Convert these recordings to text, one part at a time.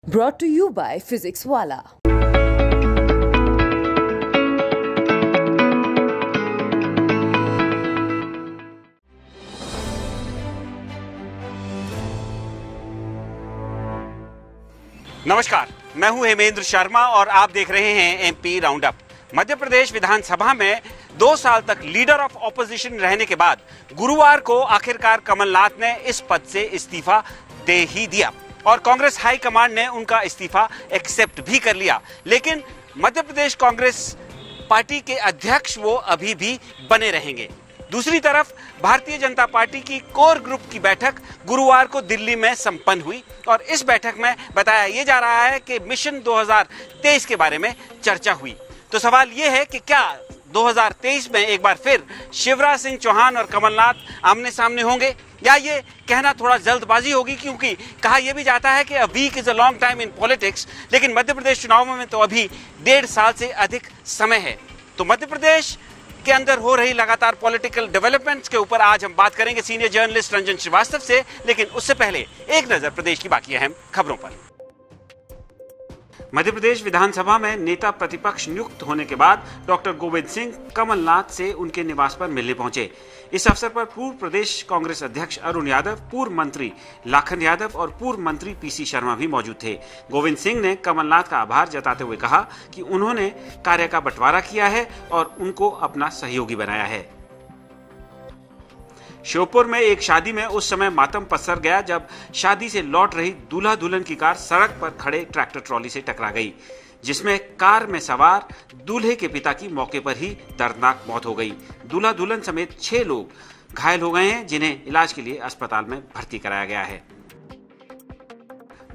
Brought to you by Physics Wala. नमस्कार, मैं हूं हेमेंद्र शर्मा और आप देख रहे हैं MP round up. Madhya Pradesh विधानसभा में 2 साल तक लीडर ऑफ ऑपोजिशन रहने के बाद गुरुवार को आखिरकार कमलनाथ ने इस पद से इस्तीफा दे ही दिया और कांग्रेस हाई कमांड ने उनका इस्तीफा एक्सेप्ट भी कर लिया। लेकिन मध्य प्रदेश कांग्रेस पार्टी के अध्यक्ष वो अभी भी बने रहेंगे। दूसरी तरफ भारतीय जनता पार्टी की कोर ग्रुप की बैठक गुरुवार को दिल्ली में संपन्न हुई और इस बैठक में बताया यह जा रहा है कि मिशन 2023 के बारे में चर्चा हुई। तो सवाल यह है कि क्या 2023 में एक बार फिर शिवराज सिंह चौहान और कमलनाथ आमने सामने होंगे, या ये कहना थोड़ा जल्दबाजी होगी, क्योंकि कहा यह भी जाता है कि a week is a long time in politics. लेकिन मध्य प्रदेश चुनावों में तो अभी 1.5 साल से अधिक समय है। तो मध्य प्रदेश के अंदर हो रही लगातार पॉलिटिकल डेवलपमेंट्स के ऊपर आज हम बात करेंगे सीनियर जर्नलिस्ट रंजन श्रीवास्तव से। लेकिन उससे पहले एक नजर प्रदेश की बाकी अहम खबरों पर। मध्य प्रदेश विधानसभा में नेता प्रतिपक्ष नियुक्त होने के बाद डॉक्टर गोविंद सिंह कमलनाथ से उनके निवास पर मिलने पहुंचे। इस अवसर पर पूर्व प्रदेश कांग्रेस अध्यक्ष अरुण यादव, पूर्व मंत्री लाखन यादव और पूर्व मंत्री पीसी शर्मा भी मौजूद थे। गोविंद सिंह ने कमलनाथ का आभार जताते हुए कहा कि उन्होंने कार्य का बंटवारा किया है और उनको अपना सहयोगी बनाया है। श्योपुर में एक शादी में उस समय मातम पसर गया जब शादी से लौट रही दूल्हा दुल्हन की कार सड़क पर खड़े ट्रैक्टर ट्रॉली से टकरा गई, जिसमें कार में सवार दूल्हे के पिता की मौके पर ही दर्दनाक मौत हो गई। दूल्हा दुल्हन समेत 6 लोग घायल हो गए हैं, जिन्हें इलाज के लिए अस्पताल में भर्ती कराया गया है।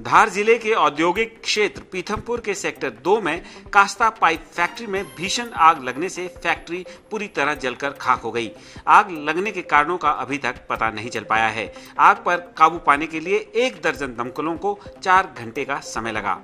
धार जिले के औद्योगिक क्षेत्र पीथमपुर के सेक्टर 2 में कास्ता पाइप फैक्ट्री में भीषण आग लगने से फैक्ट्री पूरी तरह जलकर खाक हो गई। आग लगने के कारणों का अभी तक पता नहीं चल पाया है। आग पर काबू पाने के लिए 1 दर्जन दमकलों को 4 घंटे का समय लगा।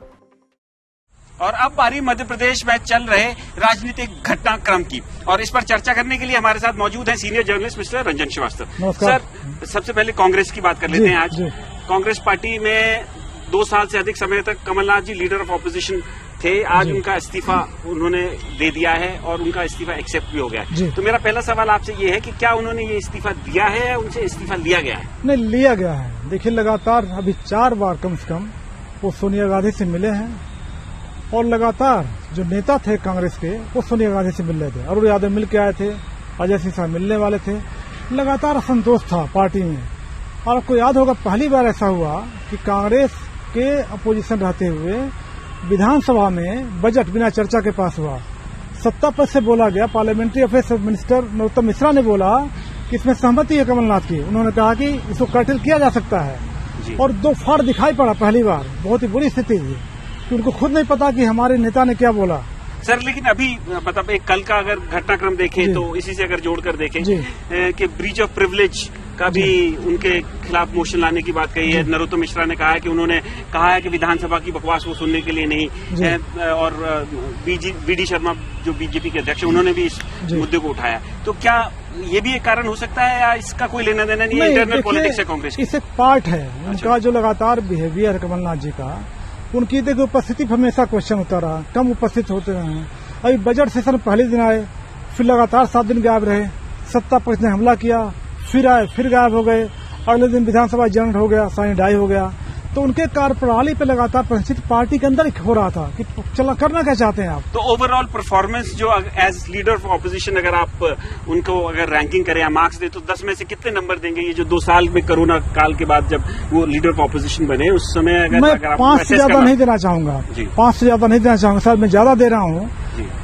और अब बारी मध्य प्रदेश में चल रहे राजनीतिक घटनाक्रम की, और इस पर चर्चा करने के लिए हमारे साथ मौजूद हैं senior journalist mister Ranjan Shrivastava. Sir, सबसे पहले कांग्रेस की बात कर लेते हैं। आज कांग्रेस पार्टी में 2 साल से अधिक समय तक कमलनाथ जी लीडर ऑफ ऑपोजिशन थे। आज उनका इस्तीफा उन्होंने दे दिया है और उनका इस्तीफा एक्सेप्ट भी हो गया है। तो मेरा पहला सवाल आपसे ये है कि क्या उन्होंने ये इस्तीफा दिया है या उनसे इस्तीफा लिया गया है? नहीं, लिया गया है। देखिए, लगातार अभी 4 बार कम से कम वो सोनिया गांधी से मिले हैं और लगातार जो नेता थे कांग्रेस के वो सोनिया गांधी से मिल रहे थे। अरुण यादव मिल के आए थे, अजय सिंह साहब मिलने वाले थे। लगातार असंतोष था पार्टी में। और आपको याद होगा, पहली बार ऐसा हुआ कि कांग्रेस के अपोजिशन रहते हुए विधानसभा में बजट बिना चर्चा के पास हुआ। सत्ता पक्ष से बोला गया, parliamentary affairs minister Narottam Mishra ने बोला कि इसमें सहमति है कमलनाथ की। उन्होंने कहा कि इसको कर्टेल किया जा सकता है और 2 फाड़ दिखाई पड़ा पहली बार। बहुत ही बुरी स्थिति थी कि उनको खुद नहीं पता कि हमारे नेता ने क्या बोला। सर, लेकिन अभी मतलब एक कल का अगर घटनाक्रम देखें तो इसी से अगर जोड़कर देखें कि ब्रीच ऑफ प्रिविलेज का भी उनके खिलाफ मोशन लाने की बात कही है। नरोत्तम मिश्रा ने कहा है कि उन्होंने कहा है कि विधानसभा की बकवास वो सुनने के लिए नहीं है, और बीडी शर्मा जो बीजेपी के अध्यक्ष हैं उन्होंने भी इस मुद्दे को उठाया। तो क्या ये भी एक कारण हो सकता है या इसका कोई लेना देना नहीं है? इंटरनल पॉलिटिक्स है कांग्रेस, इस एक पार्ट है उनका जो लगातार बिहेवियर है कमलनाथ जी का। उनकी देखिए उपस्थिति हमेशा क्वेश्चन होता रहा, कम उपस्थित होते रहे। अभी बजट सेशन पहले दिन आए, फिर लगातार 7 दिन गायब रहे। सत्ता पक्ष ने हमला किया, फिर आए, फिर गायब हो गए। अगले दिन विधानसभा एडजर्न हो गया, साइन डाई हो गया। तो उनके कार्यप्रणाली पे लगातार परिस्थिति पार्टी के अंदर ही हो रहा था कि चला करना क्या चाहते हैं आप। तो ओवरऑल परफॉर्मेंस जो एज लीडर ऑफ ऑपोजिशन अगर आप उनको अगर रैंकिंग करें या मार्क्स दे तो 10 में से कितने नंबर देंगे? ये जो 2 साल में कोरोना काल के बाद जब वो लीडर ऑफ ऑपोजिशन बने उस समय अगर मैं 5 से ज्यादा नहीं देना चाहूंगा। 5 से ज्यादा नहीं देना चाहूंगा। शायद मैं ज्यादा दे रहा हूँ,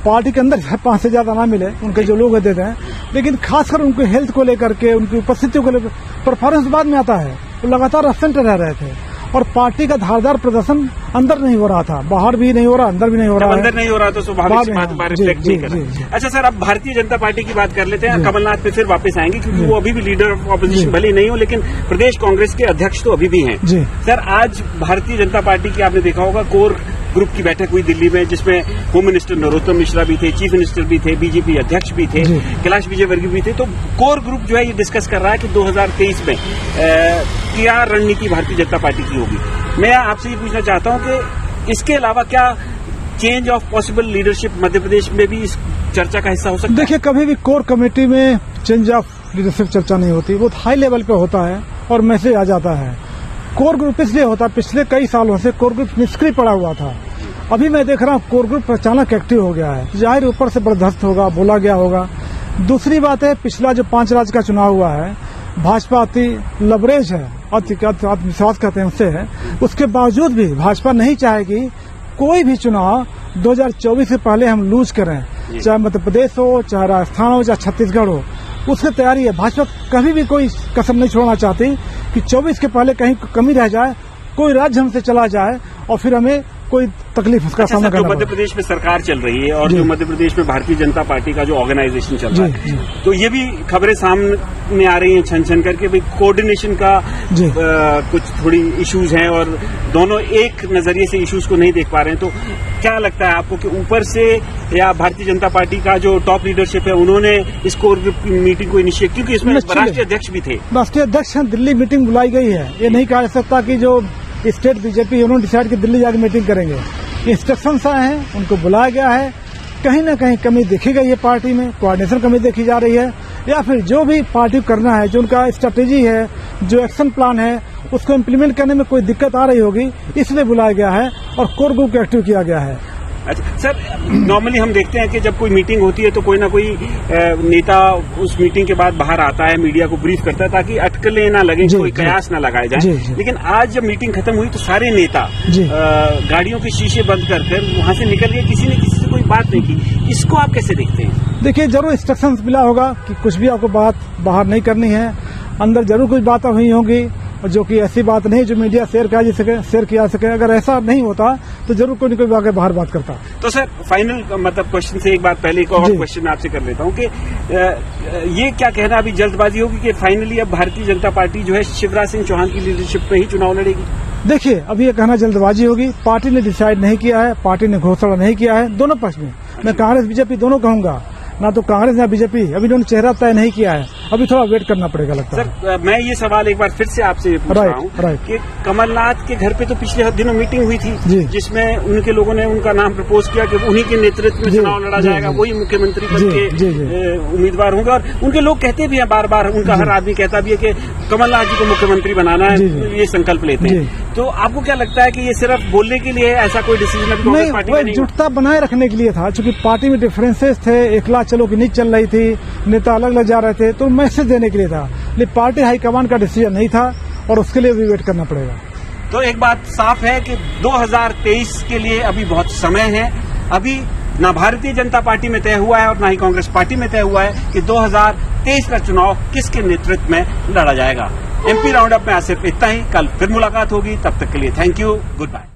पार्टी के अंदर 5 से ज्यादा ना मिले उनके जो लोग देते हैं। लेकिन खासकर उनके हेल्थ को लेकर के, उनकी उपस्थिति को लेकर परफॉर्मेंस बाद में आता है। वो लगातार एब्सेंट रह रहे थे और पार्टी का धारदार प्रदर्शन अंदर नहीं हो रहा था, बाहर भी नहीं हो रहा, अंदर भी नहीं हो रहा। अंदर नहीं हो रहा तो स्वाभाविक सी बात रिफ्लेक्ट नहीं कर रहा। अच्छा सर, अब भारतीय जनता पार्टी की बात कर लेते हैं। कमलनाथ पे फिर वापस आएंगे क्योंकि वो अभी भी लीडर ऑफ ऑपोजिशन भले नहीं हो, लेकिन प्रदेश कांग्रेस के अध्यक्ष तो अभी भी हैं। सर, आज भारतीय जनता पार्टी की आपने देखा होगा कोर ग्रुप की बैठक हुई दिल्ली में, जिसमें होम मिनिस्टर नरोत्तम मिश्रा भी थे, चीफ मिनिस्टर भी थे, बीजेपी अध्यक्ष भी थे, कैलाश विजयवर्गीय भी थे। तो कोर ग्रुप जो है ये डिस्कस कर रहा है कि 2023 में क्या रणनीति भारतीय जनता पार्टी की होगी। मैं आपसे ये पूछना चाहता हूं कि इसके अलावा क्या change of possible leadership Madhya Pradesh में भी इस चर्चा का हिस्सा हो सकता है? देखिए, कभी भी कोर कमेटी में चेंज ऑफ लीडरशिप चर्चा नहीं होती, वो हाई लेवल पे होता है और मैसेज आ जाता है। कोर ग्रुप इसलिए होता है, पिछले कई सालों से कोर ग्रुप निष्क्रिय पड़ा हुआ था। अभी मैं देख रहा हूँ कोर ग्रुप अचानक एक्टिव हो गया है, जाहिर ऊपर से बर्दाश्त होगा, बोला गया होगा। दूसरी बात है, पिछला जो 5 राज्य का चुनाव हुआ है, भाजपा अति लबरेज है, आत्मविश्वास कहते हैं उससे है, उसके बावजूद भी भाजपा नहीं चाहेगी कोई भी चुनाव 2024 से पहले हम लूज करें, चाहे मध्य प्रदेश हो, चाहे राजस्थान हो, चाहे छत्तीसगढ़ हो, उसकी तैयारी है। भाजपा कभी भी कोई कसम नहीं छोड़ना चाहती कि 24 के पहले कहीं कमी रह जाए, कोई राज्य हमसे चला जाए और फिर हमें कोई तकलीफ उसका सामना करना पड़े। मध्य प्रदेश में सरकार चल रही है और जो मध्य प्रदेश में भारतीय जनता पार्टी का जो ऑर्गेनाइजेशन चल रहा है, तो ये भी खबरें सामने आ रही हैं छन छन करके, भाई कोऑर्डिनेशन का कुछ थोड़ी इश्यूज हैं और दोनों एक नजरिए से इश्यूज को नहीं देख पा रहे हैं। तो क्या लगता है आपको कि ऊपर से या भारतीय जनता पार्टी का जो टॉप लीडरशिप है उन्होंने इस कोर ग्रुप मीटिंग को इनिशिएट, क्योंकि इसमें राष्ट्रीय अध्यक्ष भी थे? राष्ट्रीय अध्यक्ष दिल्ली मीटिंग बुलाई गई है, ये नहीं कहा जा सकता कि जो स्टेट बीजेपी उन्होंने डिसाइड कि दिल्ली जाकर मीटिंग करेंगे। इंस्ट्रक्शंस आए हैं, उनको बुलाया गया है। कहीं ना कहीं कमी देखी गई है पार्टी में, कोऑर्डिनेशन कमी देखी जा रही है, या फिर जो भी पार्टी को करना है, जो उनका स्ट्रेटेजी है, जो एक्शन प्लान है, उसको इम्प्लीमेंट करने में कोई दिक्कत आ रही होगी, इसलिए बुलाया गया है और कोर ग्रुप को एक्टिव किया गया है। अच्छा सर, नॉर्मली हम देखते हैं कि जब कोई मीटिंग होती है तो कोई ना कोई नेता उस मीटिंग के बाद बाहर आता है, मीडिया को ब्रीफ करता है ताकि अटकलें ना लगे, कोई कयास ना लगाए जाए। लेकिन आज जब मीटिंग खत्म हुई तो सारे नेता गाड़ियों के शीशे बंद कर वहां से निकल गए, किसी ने किसी से कोई बात नहीं की। इसको आप कैसे देखते हैं? देखिए, जरूर इंस्ट्रक्शंस मिला होगा कि कुछ भी आपको बात बाहर नहीं करनी है, अंदर जरूर कुछ बातें हुई होंगी जो कि ऐसी बात नहीं जो मीडिया शेयर किया सके। अगर ऐसा नहीं होता तो जरूर कोई न कोई आगे बाहर बात करता। तो सर, फाइनल मतलब क्वेश्चन से एक बात पहले एक और क्वेश्चन आपसे कर लेता हूँ कि ये क्या कहना अभी जल्दबाजी होगी कि फाइनली अब भारतीय जनता पार्टी जो है शिवराज सिंह चौहान की लीडरशिप में ही चुनाव लड़ेगी? देखिए, अभी ये कहना जल्दबाजी होगी। पार्टी ने डिसाइड नहीं किया है, पार्टी ने घोषणा नहीं किया है दोनों पक्ष में। मैं कांग्रेस बीजेपी दोनों कहूंगा, ना तो कांग्रेस ना बीजेपी अभी उन्होंने चेहरा तय नहीं किया है, अभी थोड़ा वेट करना पड़ेगा लगता है। सर, मैं ये सवाल एक बार फिर से आपसे पूछ रहा हूँ कि कमलनाथ के घर पे तो पिछले दिनों मीटिंग हुई थी जिसमें उनके लोगों ने उनका नाम प्रपोज किया कि उन्हीं के नेतृत्व में चुनाव लड़ा जाएगा, वही मुख्यमंत्री पद के उम्मीदवार होंगे। और उनके लोग कहते भी हैं बार बार, उनका हर आदमी कहता भी है कि कमलनाथ जी को मुख्यमंत्री बनाना है, ये संकल्प लेते हैं। तो आपको क्या लगता है कि ये सिर्फ बोलने के लिए ऐसा कोई डिसीजन अभी कांग्रेस पार्टी में नहीं? जुटता बनाए रखने के लिए था, चूंकि पार्टी में डिफरेंसेस थे, एकला चलो की नहीं चल रही थी, नेता अलग अलग जा रहे थे, तो मैसेज देने के लिए था। लेकिन पार्टी हाईकमान का डिसीजन नहीं था और उसके लिए भी वेट करना पड़ेगा। तो एक बात साफ है कि 2023 के लिए अभी बहुत समय है। अभी ना भारतीय जनता पार्टी में तय हुआ है और ना ही कांग्रेस पार्टी में तय हुआ है कि 2023 का चुनाव किसके नेतृत्व में लड़ा जाएगा। एमपी राउंड अप में आज सिर्फ इतना ही। कल फिर मुलाकात होगी, तब तक के लिए थैंक यू, गुड बाय।